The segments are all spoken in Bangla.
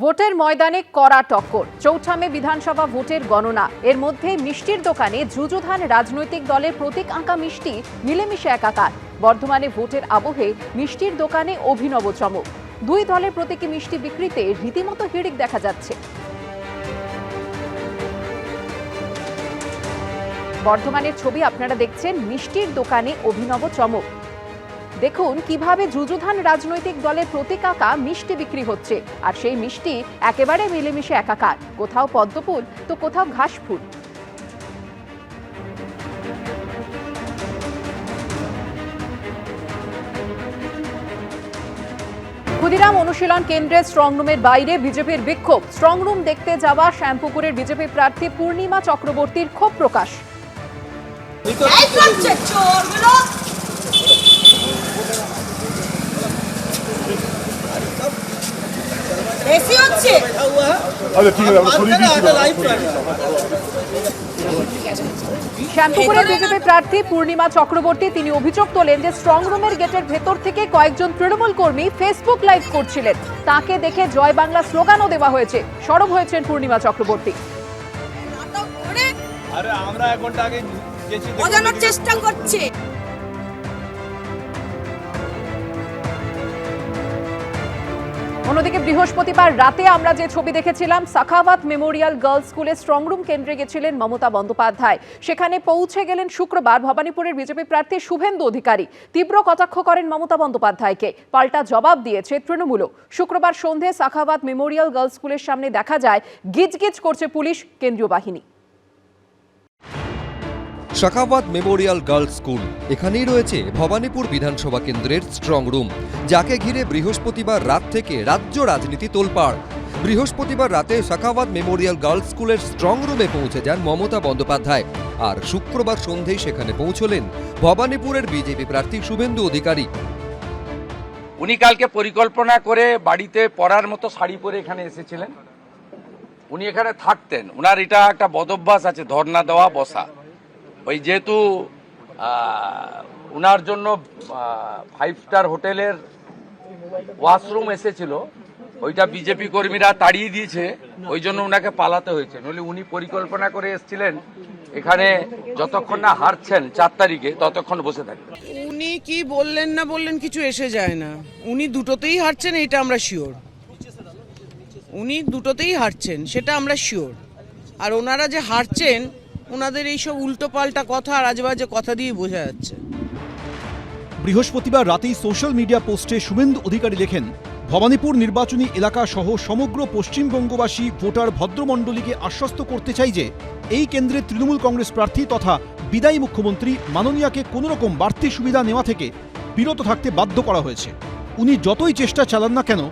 ভোটের ময়দানে কড়া টক্কর। চৌঠা মে বিধানসভা ভোটের গণনা। এর মধ্যে মিষ্টির দোকানে যুযুধান রাজনৈতিক দলের প্রতীক আঁকা মিষ্টি মিলেমিশে একাকার। বর্ধমানে ভোটের আবহে মিষ্টির দোকানে অভিনব চমক। দুই দলের প্রতীকী মিষ্টি বিক্রিতে রীতিমতো হিড়িক দেখা যাচ্ছে। বর্ধমানের ছবি আপনারা দেখছেন। মিষ্টির দোকানে অভিনব চমক। দেখুন কিভাবে যুযুধান রাজনৈতিক দলের প্রতীক আঁকা মিষ্টি বিক্রি হচ্ছে, আর সেই মিষ্টি একেবারে মিলেমিশে একাকার। কোথাও পদ্মফুল তো কোথাও ঘাসফুল। ক্ষুদিরাম অনুশীলন কেন্দ্রের স্ট্রংরুমের বাইরে বিজেপির বিক্ষোভ। স্ট্রংরুম দেখতে যাওয়া শ্যামপুকুরের বিজেপি প্রার্থী পূর্ণিমা চক্রবর্তীর ক্ষোভ প্রকাশ। শ্যামপুকুরের বিজেপি প্রার্থী পূর্ণিমা চক্রবর্তী তিনি অভিযোগ তোলেন যে স্ট্রংরুমের গেটের ভেতর থেকে কয়েকজন তৃণমূল কর্মী ফেসবুক লাইভ করছিলেন। তাকে দেখে জয় বাংলা স্লোগানও দেওয়া হয়েছে। সরব হয়েছেন পূর্ণিমা চক্রবর্তী। আমরা এক ঘন্টা আগে চেষ্টা করছে। অন্যদিকে বৃহস্পতিবার রাতে আমরা যে ছবি দেখেছিলাম, সাখাওয়াত মেমোরিয়াল গার্লস স্কুলের স্ট্রংরুম কেন্দ্রে গেছিলেন মমতা বন্দ্যোপাধ্যায়। সেখানে পৌঁছে গেলেন শুক্রবার ভবানীপুরের বিজেপি প্রার্থী শুভেন্দু অধিকারী। তীব্র কটাক্ষ করেন মমতা বন্দ্যোপাধ্যায়কে। পাল্টা জবাব দিয়েছে তৃণমূলও। শুক্রবার সন্ধে সাখাওয়াত মেমোরিয়াল গার্লস স্কুলের সামনে দেখা যায় গিজগিজ করছে পুলিশ, কেন্দ্রীয় বাহিনী। সাখাওয়াত মেমোরিয়াল গার্লস স্কুল, এখানেই রয়েছে ভবানীপুর বিধানসভা কেন্দ্রের স্ট্রং রুম, যাকে ঘিরে বৃহস্পতিবার রাত থেকে রাজ্য রাজনীতি তোলপাড়। বৃহস্পতিবার রাতে সাখাওয়াত মেমোরিয়াল গার্লস স্কুলের স্ট্রং রুমে পৌঁছে যান মমতা বন্দ্যোপাধ্যায়, আর শুক্রবার সন্ধেই সেখানে পৌঁছলেন ভবানীপুরের বিজেপি প্রার্থী শুভেন্দু অধিকারী। উনি কালকে পরিকল্পনা করে বাড়িতে পরার মতো শাড়ি পরে এখানে এসেছিলেন। উনি এখানে থাকতেন। উনার এটা একটা বদভ্যাস আছে, ধর্ণা দেওয়া, বসা। ওই যেহেতু উনার জন্য 5 স্টার হোটেলের ওয়াশরুম এসেছিল, ওইটা বিজেপি কর্মীরা তাড়িয়ে দিয়েছে, ওই জন্য উনাকে পালাতে হয়েছে। নইলে উনি পরিকল্পনা করে এসেছিলেন এখানে যতক্ষণ না হারছেন 4 তারিখে ততক্ষণ বসে থাকবেন। উনি কি বললেন না বললেন কিছু এসে যায় না। উনি দুটোতেই হারছেন, এটা আমরা শিওর। উনি দুটোতেই হারছেন, সেটা আমরা শিওর। আর ওনারা যে হারছেন, ওনাদের এইসব উল্টোপাল্টা কথা আর আজেবাজে কথা দিয়ে বোঝা যাচ্ছে। বৃহস্পতিবার রাতেই সোশ্যাল মিডিয়া পোস্টে শুভেন্দু অধিকারী লেখেন, ভবানীপুর নির্বাচনী এলাকা সহ সমগ্র পশ্চিমবঙ্গবাসী ভোটার ভদ্রমণ্ডলীকে আশ্বস্ত করতে চাই যে এই কেন্দ্রে তৃণমূল কংগ্রেস প্রার্থী তথা বিদায়ী মুখ্যমন্ত্রী মাননীয়াকে কোনোরকম বাড়তি সুবিধা নেওয়া থেকে বিরত থাকতে বাধ্য করা হয়েছে। উনি যতই চেষ্টা চালান না কেন,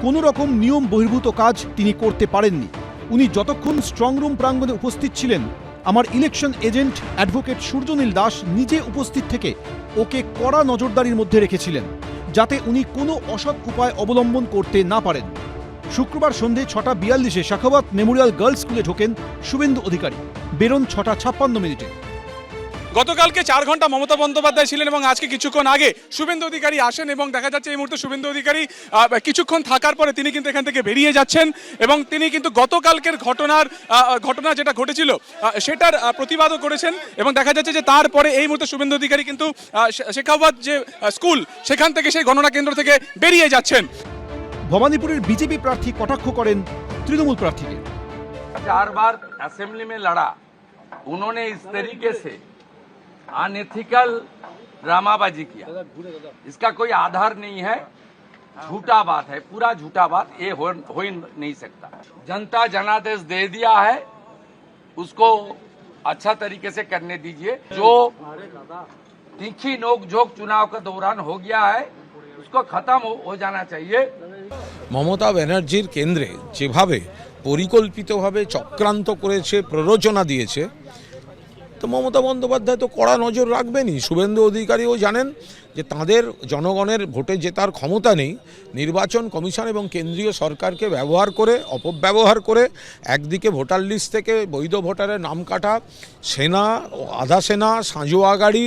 কোনো রকম নিয়ম বহির্ভূত কাজ তিনি করতে পারেননি। উনি যতক্ষণ স্ট্রংরুম প্রাঙ্গণে উপস্থিত ছিলেন, আমার election agent advocate Suryanil Das নিজে উপস্থিত থেকে ওকে কড়া নজরদারির মধ্যে রেখেছিলেন, যাতে উনি কোনো অসৎ উপায় অবলম্বন করতে না পারেন। শুক্রবার সন্ধে 6:42-এ সাখাওয়াত মেমোরিয়াল গার্লস স্কুলে ঢোকেন শুভেন্দু অধিকারী, বেরোন 6:56 গতকালকে 4 ঘন্টা মমতা বন্দ্যোপাধ্যায় ছিলেন এবং আজকে কিছুক্ষণ আগে শুভেন্দু অধিকারী আসেন এবং দেখা যাচ্ছে এই মুহূর্তে শুভেন্দু অধিকারী কিছুক্ষণ থাকার পরে তিনি কিন্তু এখান থেকে বেরিয়ে যাচ্ছেন এবং তিনি কিন্তু গতকালকের ঘটনা যেটা ঘটেছিল সেটার প্রতিবাদও করেছেন এবং দেখা যাচ্ছে যে তারপরে এই মুহূর্তে শুভেন্দু অধিকারী কিন্তু শেখাওয়াত যে স্কুল সেখান থেকে সেই গণনা কেন্দ্র থেকে বেরিয়ে যাচ্ছেন। ভবানীপুরের বিজেপি প্রার্থী কটাক্ষ করেন তৃণমূল প্রার্থীকে। 4 बार असेंबली में लड़ा, उन्होंने इस तरीके से अनएथिकल ड्रामाबाजी किया, इसका कोई आधार नहीं है, झूठा बात है, पूरा झूठा बात। ये हो ही नहीं सकता। जनता जनादेश दे दिया है, उसको अच्छा तरीके से करने दीजिए। जो तीखी नोकझोंक चुनाव के दौरान हो गया है, उसको खत्म हो जाना चाहिए। মমতা ব্যানার্জির কেন্দ্রে যেভাবে পরিকল্পিতভাবে চক্রান্ত করেছে, প্ররোচনা দিয়েছে, তো মমতা বন্দ্যোপাধ্যায় তো কড়া নজর রাখবেনই। শুভেন্দু অধিকারীও জানেন যে তাদের জনগণের ভোটে জেতার ক্ষমতা নেই। নির্বাচন কমিশন এবং কেন্দ্রীয় সরকারকে ব্যবহার করে, অপব্যবহার করে একদিকে ভোটার লিস্ট থেকে বৈধ ভোটারের নাম কাটা, সেনা, আধা সেনা, সাঁজোয়া গাড়ি,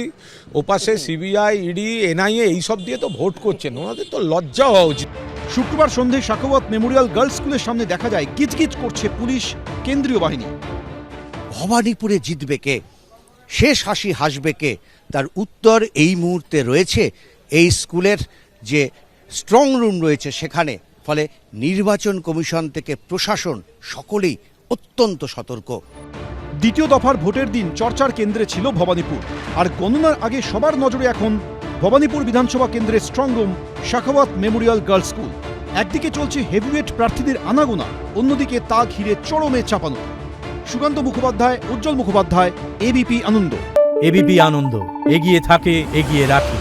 ওপাশে সিবিআই, ইডি, এনআইএ এইসব দিয়ে তো ভোট করছেন। ওনাদের তো লজ্জা হওয়া উচিত। শুক্রবার সন্ধে সাখাওয়াত মেমোরিয়াল গার্লস স্কুলের সামনে দেখা যায় গিজগিজ করছে পুলিশ, কেন্দ্রীয় বাহিনী। ভবানীপুরে জিতবে কে, শেষ হাসি হাসবে কে, তার উত্তর এই মুহূর্তে রয়েছে এই স্কুলের যে স্ট্রং রুম রয়েছে সেখানে। ফলে নির্বাচন কমিশন থেকে প্রশাসন সকলেই অত্যন্ত সতর্ক। দ্বিতীয় দফার ভোটের দিন চর্চার কেন্দ্রে ছিল ভবানীপুর, আর গণনার আগে সবার নজরে এখন ভবানীপুর বিধানসভা কেন্দ্রের strong room Sakhawat Memorial girls school. একদিকে চলছে হেভিওয়েট প্রার্থীদের আনাগোনা, অন্যদিকে তা ঘিরে চরমে চাপানো। সুকান্ত মুখোপাধ্যায়, উজ্জ্বল মুখোপাধ্যায়, এবিপি আনন্দ। এবিপি আনন্দ, এগিয়ে থাকে, এগিয়ে রাখে।